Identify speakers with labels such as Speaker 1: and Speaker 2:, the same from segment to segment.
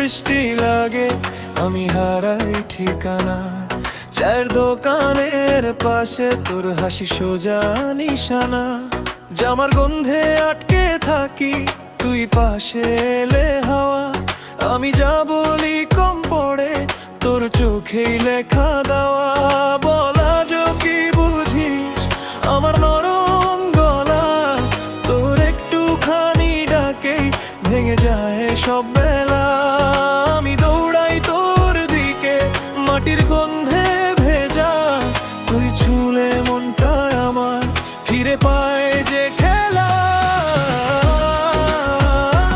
Speaker 1: বৃষ্টি লাগে আমি হারাই ঠিকানা। চায়ের দোকানের পাশে তোর হাসি সোজা নিশানা। জামার গন্ধে আটকে থাকি তুই পাশে এলে হাওয়া। আমি যা বলি কম পড়ে তোর চোখেই লেখা দেওয়া। বলা যো কি বুঝিস আমার নরম গলা, তোর একটুখানি ডাকেই ভেঙে যায় সব বেলা। আমি দৌড়াই তোর দিকে মাটির গন্ধে ভেজা, তুই ছুলে মনটা আমার ফিরে পায় যে খেলা।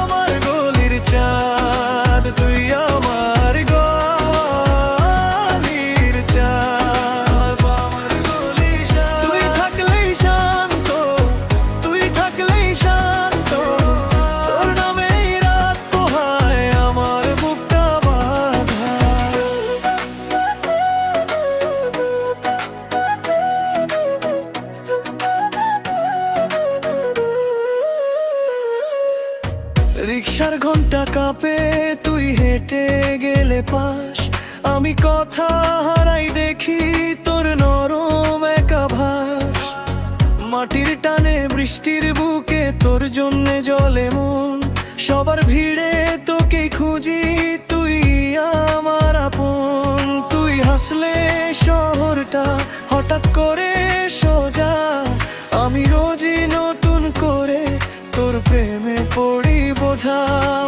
Speaker 1: আমার গলির চাঁদ তুই আমার গলির চাঁদ। আমার গলির চাঁদ তুই থাকলেই শান্ত, তুই থাকলেই শান্ত। তোর নামেই রাত পোহায় আমার বুকটা বাঁধা। রিকশার ঘন্টা কাঁপে তুই হেঁটে গেলে পাশ। আমি কথা হারাই দেখি তোর নরম এক আভাস। মাটির টানে বৃষ্টির বুকে তোর জন্যে জলে মন। সবার ভিড়ে তোকে খুঁজি তুই আমার আপন। তুই হাসলে শহরটা হঠাৎ করে সোজা। আমি রোজই নতুন করে তোর প্রেমে পড়ি বোঝা।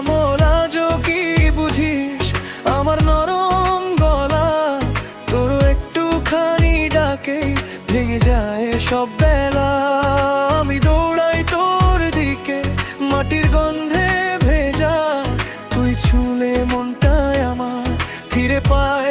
Speaker 1: মোরা যো কি বুঝিস আমার নরম গলা, তোর একটুখানি ডাকে ভেঙে যায় সব বেলা। আমি দৌড়াই তোর দিকে মাটির গন্ধে ভেজা, তুই ছুলে মনটায় আমার ফিরে পায়